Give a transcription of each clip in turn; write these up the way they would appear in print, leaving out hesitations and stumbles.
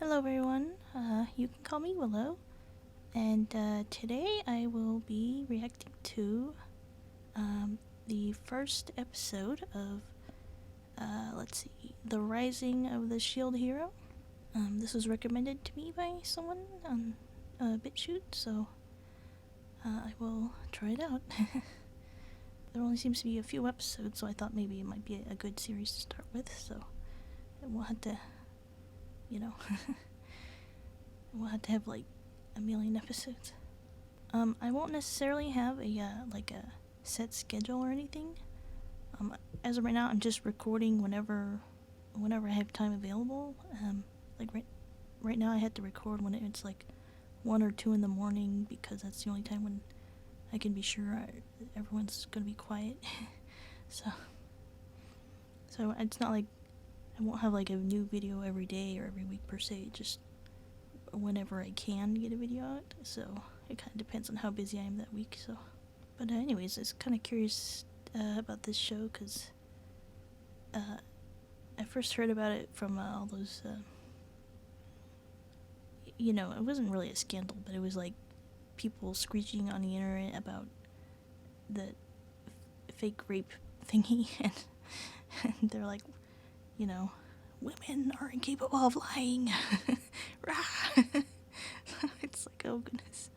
Hello everyone, you can call me Willow, and today I will be reacting to the first episode of, The Rising of the Shield Hero. This was recommended to me by someone on BitChute, so I will try it out. There only seems to be a few episodes, so I thought maybe it might be a good series to start with, so we'll have to, we'll have to have like a million episodes. I won't necessarily have a set schedule or anything. As of right now, I'm just recording whenever I have time available. Right now, I had to record when it's like 1 or 2 in the morning because that's the only time when I can be sure everyone's gonna be quiet. so it's not like I won't have like a new video every day or every week per se. Just whenever I can get a video out. So it kind of depends on how busy I am that week. So, but anyways, I was kind of curious about this show because I first heard about it from all those. It wasn't really a scandal, but it was like people screeching on the internet about the fake rape thingy, and they're like, women are incapable of lying. It's like, oh goodness,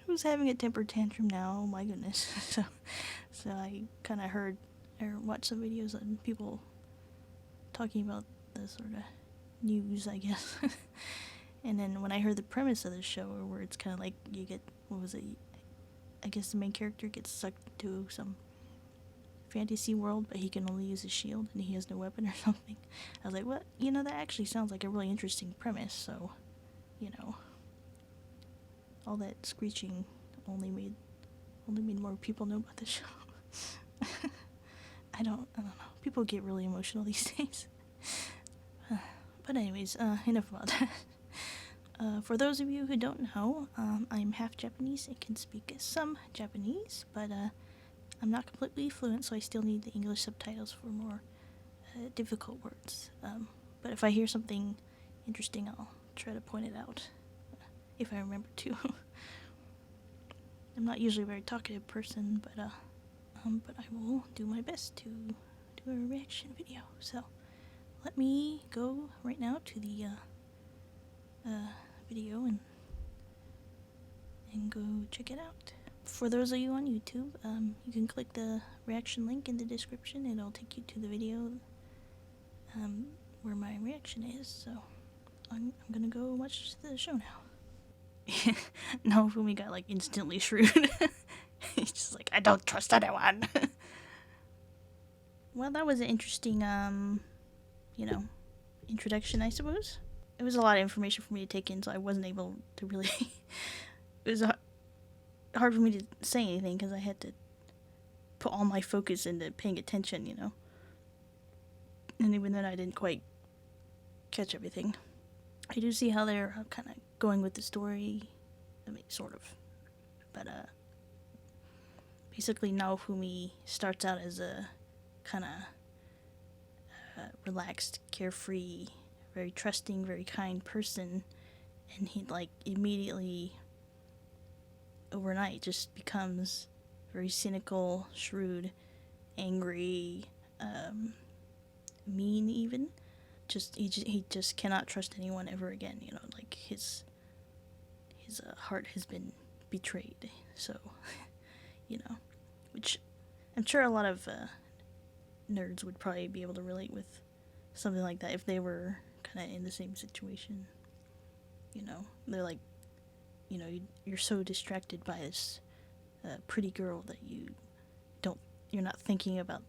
who's having a temper tantrum now? Oh my goodness. So I kind of heard or watched some videos on people talking about the sort of news, I guess. And then when I heard the premise of the show, where it's kind of like you get, what was it? I guess the main character gets sucked to some fantasy world, but he can only use his shield and he has no weapon or something. I was like, what? That actually sounds like a really interesting premise. So, all that screeching only made more people know about the show. I don't know. People get really emotional these days. But anyways, enough about that. For those of you who don't know, I'm half Japanese and can speak some Japanese, but I'm not completely fluent, so I still need the English subtitles for more difficult words. But if I hear something interesting, I'll try to point it out, if I remember to. I'm not usually a very talkative person, but I will do my best to do a reaction video. So let me go right now to the video and go check it out. For those of you on YouTube, you can click the reaction link in the description. It'll take you to the video where my reaction is. So I'm gonna go watch the show now. Naofumi got like instantly shrewd. He's just like, I don't trust anyone. Well, that was an interesting, introduction, I suppose. It was a lot of information for me to take in, so I wasn't able to really. It was hard for me to say anything because I had to put all my focus into paying attention, And even then, I didn't quite catch everything. I do see how they're kind of going with the story. I mean, sort of. But, basically, Naofumi starts out as a kind of relaxed, carefree, very trusting, very kind person. And he, immediately, overnight, just becomes very cynical, shrewd, angry, mean even. He just cannot trust anyone ever again. His heart has been betrayed. So, which I'm sure a lot of nerds would probably be able to relate with something like that if they were kind of in the same situation. They're like, you're so distracted by this pretty girl that you're not thinking about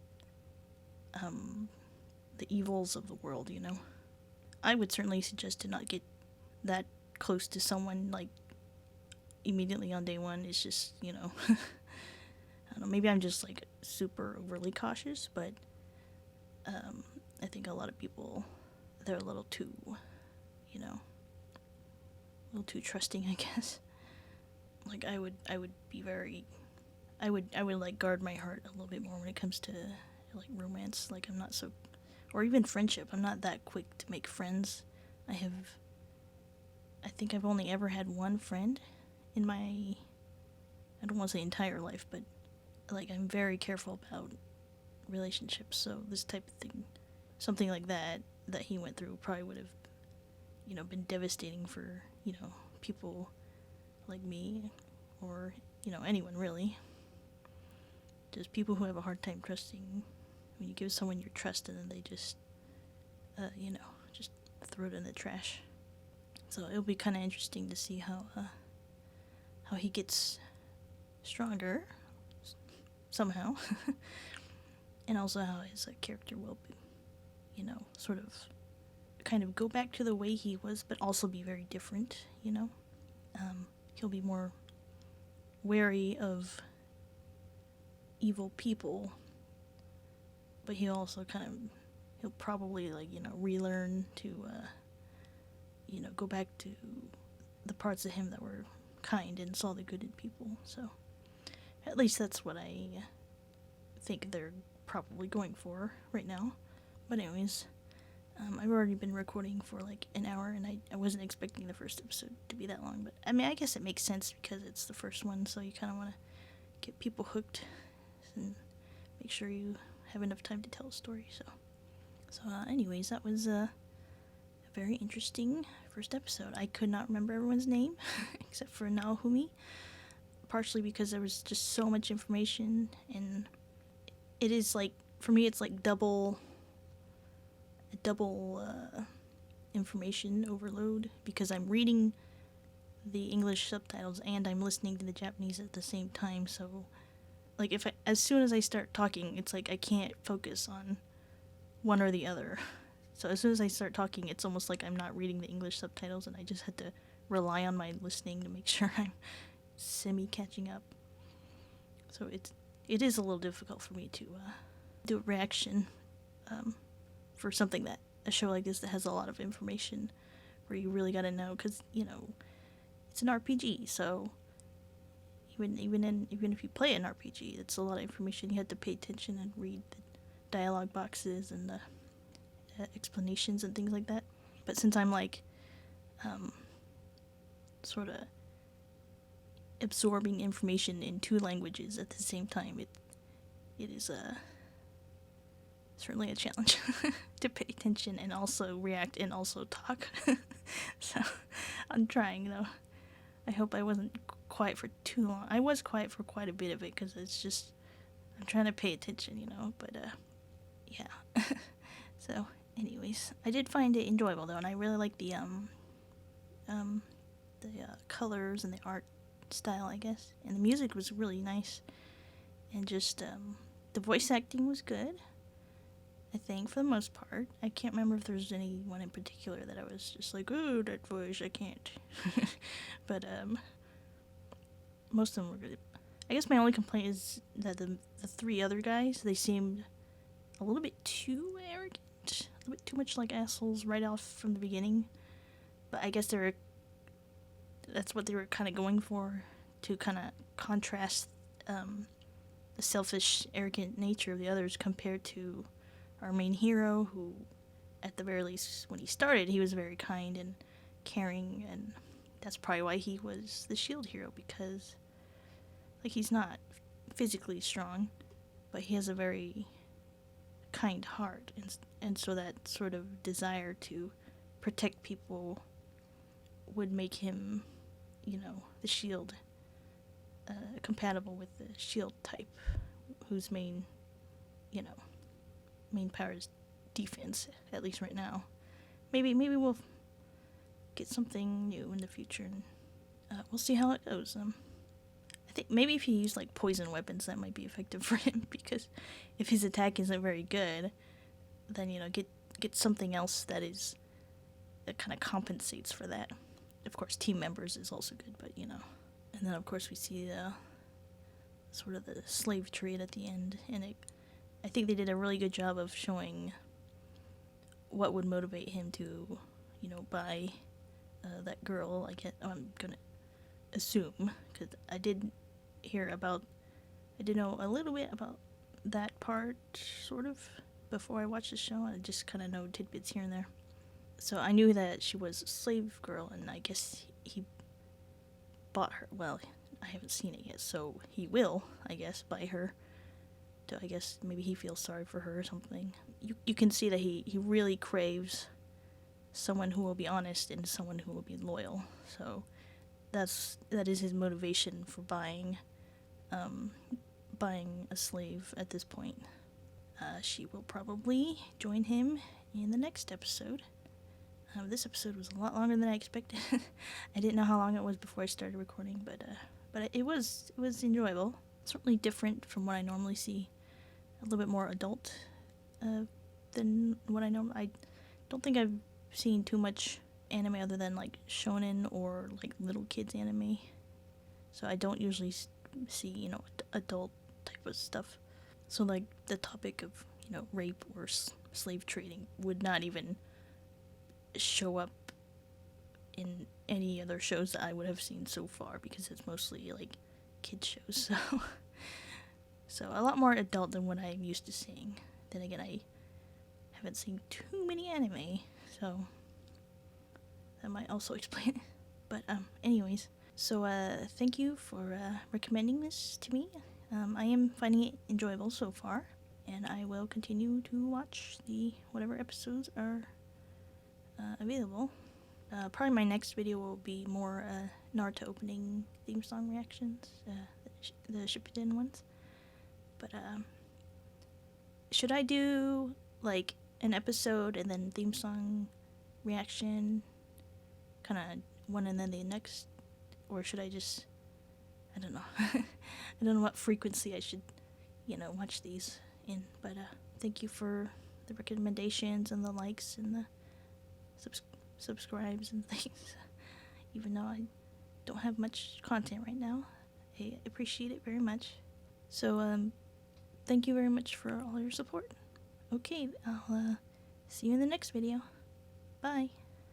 the evils of the world. I would certainly suggest to not get that close to someone immediately on day one. It's just, I don't know, maybe I'm just super overly cautious, but I think a lot of people, they're a little too, a little too trusting, I guess. I would be very, I would guard my heart a little bit more when it comes to romance. I'm not so, or even friendship. I'm not that quick to make friends. I have I think I've only ever had one friend in my, I don't want to say entire life, but like I'm very careful about relationships. So this type of thing, something like that he went through probably would have, been devastating for, people like me or, anyone really. Just people who have a hard time trusting when you give someone your trust and then they just, just throw it in the trash. So it'll be kind of interesting to see how he gets stronger somehow, and also how his character will be, sort of kind of go back to the way he was, but also be very different. He'll be more wary of evil people, but he'll probably relearn to go back to the parts of him that were kind and saw the good in people. So at least that's what I think they're probably going for right now. But anyways, I've already been recording for like an hour, and I wasn't expecting the first episode to be that long, but I mean, I guess it makes sense because it's the first one, so you kind of want to get people hooked and make sure you have enough time to tell a story. So anyways, that was a very interesting first episode. I could not remember everyone's name except for Naohumi, partially because there was just so much information, and it is like, for me, it's like double information overload, because I'm reading the English subtitles and I'm listening to the Japanese at the same time. So like as soon as I start talking, it's like I can't focus on one or the other. So as soon as I start talking, it's almost like I'm not reading the English subtitles, and I just had to rely on my listening to make sure I'm semi-catching up. So it is a little difficult for me to do a reaction for something that, a show like this that has a lot of information, where you really gotta know, because, it's an RPG, so even if you play an RPG, it's a lot of information. You have to pay attention and read the dialogue boxes and the explanations and things like that. But since I'm like sort of absorbing information in two languages at the same time, it is certainly a challenge to pay attention and also react and also talk. So I'm trying, though. I hope I wasn't quiet for too long. I was quiet for quite a bit of it, because it's just, I'm trying to pay attention, but yeah. So anyways, I did find it enjoyable, though, and I really like the colors and the art style, I guess, and the music was really nice, and just the voice acting was good, I think, for the most part. I can't remember if there's anyone in particular that I was just like, oh, that voice, I can't. But most of them were good. I guess my only complaint is that the three other guys, they seemed a little bit too arrogant, a little bit too much like assholes right off from the beginning. But I guess that's what they were kind of going for, to kind of contrast the selfish, arrogant nature of the others compared to our main hero, who, at the very least, when he started, he was very kind and caring, and that's probably why he was the shield hero, because, like, he's not physically strong, but he has a very kind heart, and so that sort of desire to protect people would make him, the shield, compatible with the shield type, whose main power is defense, at least right now. Maybe we'll get something new in the future, and we'll see how it goes. I think maybe if he used like poison weapons, that might be effective for him, because if his attack isn't very good, then get something else that kind of compensates for that. Of course, team members is also good, but and then of course we see sort of the slave trade at the end, and I think they did a really good job of showing what would motivate him to, buy that girl. I'm gonna assume, because I did know a little bit about that part, sort of, before I watched the show, and I just kind of know tidbits here and there. So I knew that she was a slave girl, and I guess he bought her. Well, I haven't seen it yet, so he will, I guess, buy her. To, I guess maybe he feels sorry for her or something. You can see that he really craves someone who will be honest and someone who will be loyal. So that is his motivation for buying a slave at this point. She will probably join him in the next episode. This episode was a lot longer than I expected. I didn't know how long it was before I started recording, but it was enjoyable. Certainly different from what I normally see. A little bit more adult than what I normally. I don't think I've seen too much anime other than like shonen or like little kids anime. So I don't usually see adult type of stuff. So like the topic of rape or slave trading would not even show up in any other shows that I would have seen so far, because it's mostly like kids shows. So a lot more adult than what I'm used to seeing. Then again, I haven't seen too many anime, so that might also explain it. But anyways, so thank you for recommending this to me. I am finding it enjoyable so far, and I will continue to watch the whatever episodes are available. Probably my next video will be more Naruto opening theme song reactions, the Shippuden ones. But should I do like an episode and then theme song reaction, kind of one and then the next, or should I just, I don't know. I don't know what frequency I should, watch these in. But thank you for the recommendations and the likes and the subscribes and things. Even though I don't have much content right now, I appreciate it very much. So thank you very much for all your support. Okay, I'll see you in the next video. Bye.